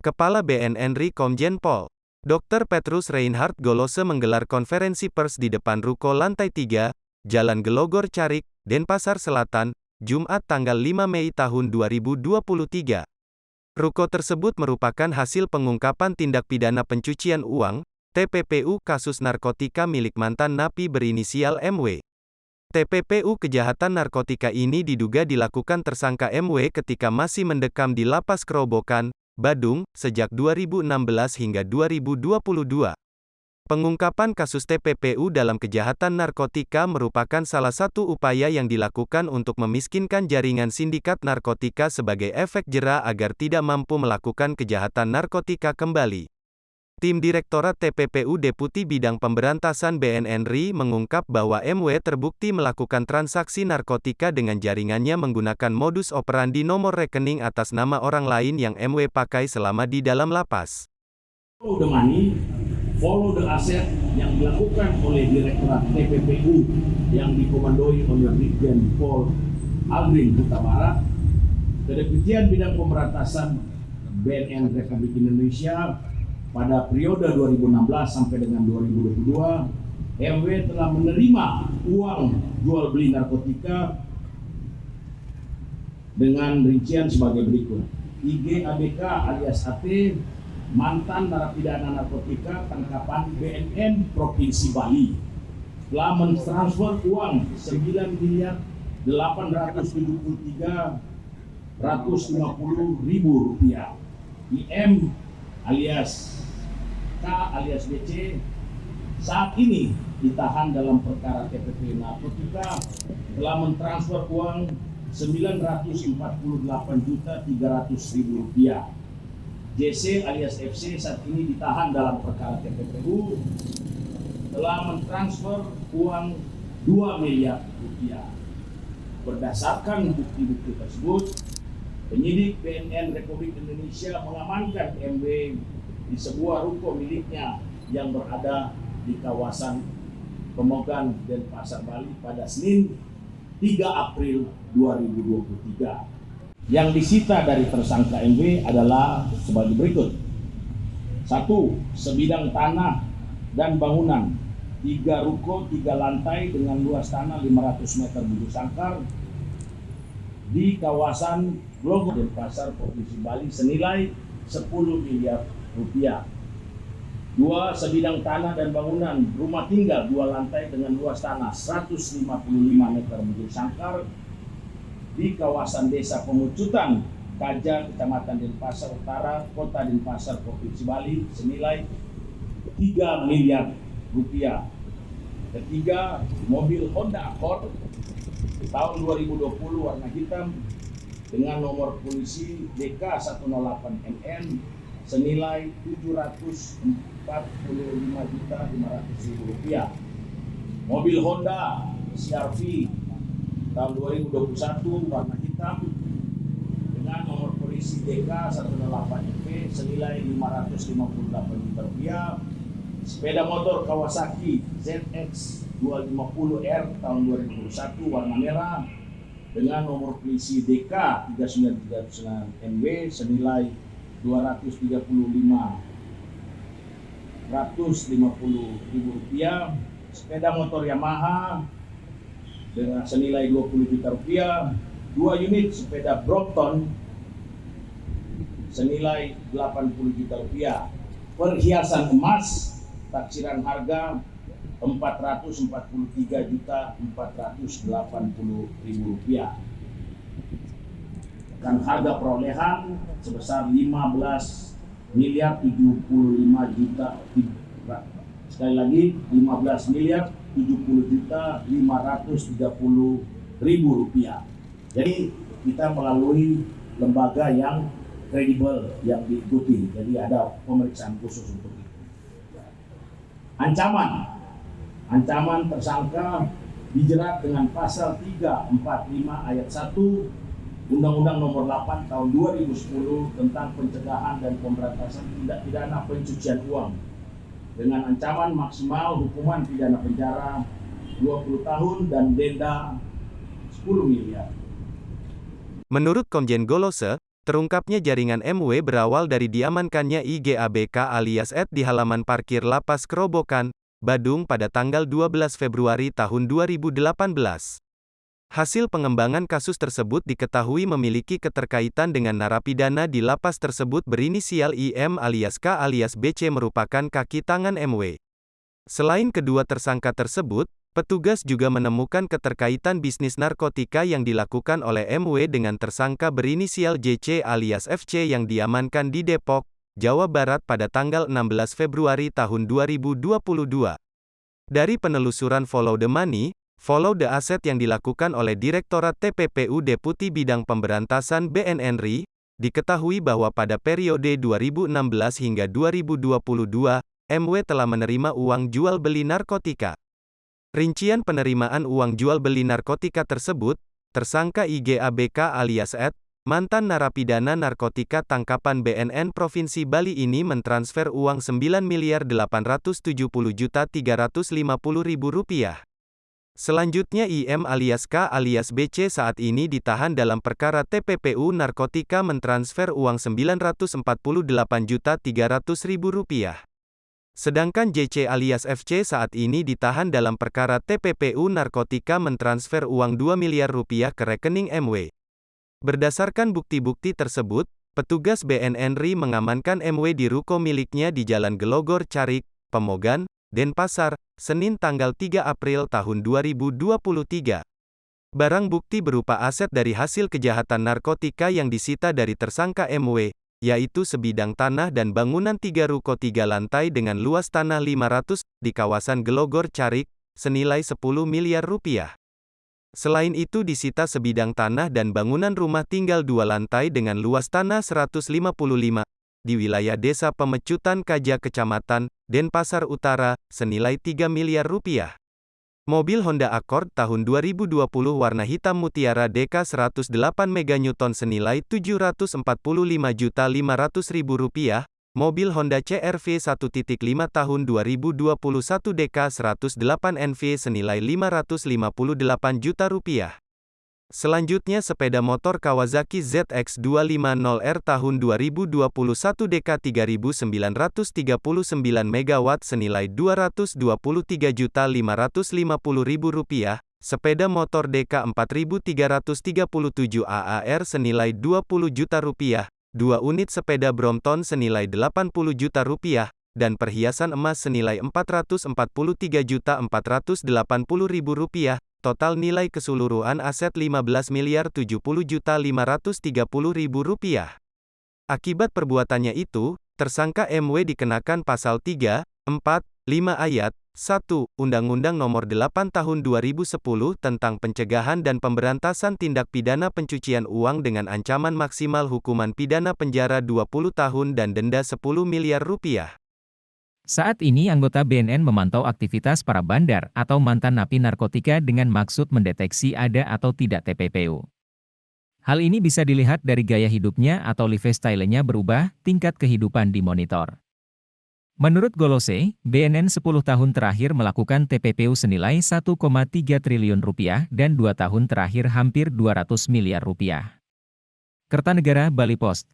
Kepala BNN RI Komjen Pol. Dr. Petrus Reinhard Golose menggelar konferensi pers di depan ruko lantai 3, Jalan Gelogor Carik, Denpasar Selatan, Jumat tanggal 5 Mei tahun 2023. Ruko tersebut merupakan hasil pengungkapan tindak pidana pencucian uang, TPPU kasus narkotika milik mantan napi berinisial MW. TPPU kejahatan narkotika ini diduga dilakukan tersangka MW ketika masih mendekam di Lapas Kerobokan, Badung, sejak 2016 hingga 2022. Pengungkapan kasus TPPU dalam kejahatan narkotika merupakan salah satu upaya yang dilakukan untuk memiskinkan jaringan sindikat narkotika sebagai efek jera agar tidak mampu melakukan kejahatan narkotika kembali. Tim Direktorat TPPU Deputi Bidang Pemberantasan BNN RI mengungkap bahwa MW terbukti melakukan transaksi narkotika dengan jaringannya menggunakan modus operandi nomor rekening atas nama orang lain yang MW pakai selama di dalam lapas. Follow the money, follow the asset yang dilakukan oleh Direktorat TPPU yang dikomandoi oleh Brigjen Pol Aldrin Huta Barat, Kedeputian Bidang Pemberantasan BNN Republik Indonesia pada periode 2016 sampai dengan 2022, MW telah menerima uang jual beli narkotika dengan rincian sebagai berikut. IG ABK alias AT, mantan narapidana narkotika tangkapan BNN Provinsi Bali, telah mentransfer uang 9.873.150.000 rupiah. IM alias K alias BC saat ini ditahan dalam perkara TPP narkotika telah mentransfer uang 948.300.000 rupiah. JC alias FC saat ini ditahan dalam perkara TPPU telah mentransfer uang 2 miliar rupiah. Berdasarkan bukti-bukti tersebut, penyidik BNN Republik Indonesia mengamankan MW di sebuah ruko miliknya yang berada di kawasan Pemogan, Denpasar, Bali pada Senin 3 April 2023. Yang disita dari tersangka MW adalah sebagai berikut. 1. Sebidang tanah dan bangunan 3 ruko 3 lantai dengan luas tanah 500 meter bujur sangkar di kawasan Glogor, Denpasar, Provinsi Bali senilai 10 miliar rupiah. 2. Sebidang tanah dan bangunan rumah tinggal 2 lantai dengan luas tanah 155 meter bujur sangkar di kawasan Desa Pemucutan, Kaja, Kecamatan Denpasar Utara, Kota Denpasar, Provinsi Bali senilai 3 miliar rupiah. Ketiga, mobil Honda Accord tahun 2020 warna hitam dengan nomor polisi DK108NN senilai 745.500.000 rupiah. Mobil Honda CR-V tahun 2021 warna hitam dengan nomor polisi DK108NP senilai 558 juta rupiah. Sepeda motor Kawasaki ZX 250R tahun 2021 warna merah dengan nomor polisi DK39309NW senilai 235.150.000 rupiah. Sepeda motor Yamaha dengan senilai 20 juta rupiah. 2 unit sepeda Brompton senilai 80 juta rupiah. Perhiasan emas taksiran harga 443.480.000 rupiah. Dan harga perolehan sebesar 15.075 juta. Sekali lagi 15.070.530.000 rupiah. Jadi kita melalui lembaga yang kredibel yang diikuti. Jadi ada pemeriksaan khusus untuk itu. Ancaman tersangka dijerat dengan pasal 345 ayat 1 Undang-Undang Nomor 8 Tahun 2010 tentang pencegahan dan pemberantasan tindak pidana pencucian uang dengan ancaman maksimal hukuman pidana penjara 20 tahun dan denda 10 miliar. Menurut Komjen Golose, Terungkapnya jaringan MW berawal dari diamankannya IGABK alias Ed di halaman parkir Lapas Kerobokan, Badung pada tanggal 12 Februari tahun 2018. Hasil pengembangan kasus tersebut diketahui memiliki keterkaitan dengan narapidana di lapas tersebut berinisial IM alias K alias BC merupakan kaki tangan MW. Selain kedua tersangka tersebut, petugas juga menemukan keterkaitan bisnis narkotika yang dilakukan oleh MW dengan tersangka berinisial JC alias FC yang diamankan di Depok, Jawa Barat pada tanggal 16 Februari tahun 2022. Dari penelusuran Follow the Money, Follow the Asset yang dilakukan oleh Direktorat TPPU Deputi Bidang Pemberantasan BNN-RI, diketahui bahwa pada periode 2016 hingga 2022, MW telah menerima uang jual beli narkotika. Rincian penerimaan uang jual beli narkotika tersebut, tersangka IGABK alias Ed, mantan narapidana narkotika tangkapan BNN Provinsi Bali ini mentransfer uang Rp9.870.350.000. Selanjutnya IM alias K alias BC saat ini ditahan dalam perkara TPPU Narkotika mentransfer uang Rp948.300.000. Sedangkan JC alias FC saat ini ditahan dalam perkara TPPU Narkotika mentransfer uang Rp2 miliar ke rekening MW. Berdasarkan bukti-bukti tersebut, petugas BNN-RI mengamankan MW di ruko miliknya di Jalan Gelogor Carik, Pemogan, Denpasar, Senin tanggal 3 April tahun 2023. Barang bukti berupa aset dari hasil kejahatan narkotika yang disita dari tersangka MW, yaitu sebidang tanah dan bangunan 3 ruko 3 lantai dengan luas tanah 500 di kawasan Gelogor Carik, senilai Rp10 miliar. Selain itu disita sebidang tanah dan bangunan rumah tinggal 2 lantai dengan luas tanah 155 di wilayah Desa Pemecutan Kaja Kecamatan Denpasar Utara, senilai Rp3 miliar. Mobil Honda Accord tahun 2020 warna hitam mutiara DK 108 MN senilai Rp745.500.000, mobil Honda CR-V 1.5 tahun 2021 DK 108 NV senilai Rp558 juta. Selanjutnya sepeda motor Kawasaki ZX250R tahun 2021 DK 3.939 MW senilai Rp223.550.000, sepeda motor DK 4.337 AAR senilai Rp20 juta, 2 unit sepeda Brompton senilai Rp80 juta, dan perhiasan emas senilai Rp444.480.000. Total nilai keseluruhan aset Rp15.070.530.000. Akibat perbuatannya itu, tersangka MW dikenakan pasal 3, 4, 5 ayat 1 Undang-Undang Nomor 8 Tahun 2010 tentang Pencegahan dan Pemberantasan Tindak Pidana Pencucian Uang dengan ancaman maksimal hukuman pidana penjara 20 tahun dan denda Rp10 miliar. Saat ini anggota BNN memantau aktivitas para bandar atau mantan napi narkotika dengan maksud mendeteksi ada atau tidak TPPU. Hal ini bisa dilihat dari gaya hidupnya atau lifestyle-nya berubah, tingkat kehidupan dimonitor. Menurut Golose, BNN 10 tahun terakhir melakukan TPPU senilai Rp1,3 triliun dan 2 tahun terakhir hampir Rp200 miliar. Kertanegara Bali Post.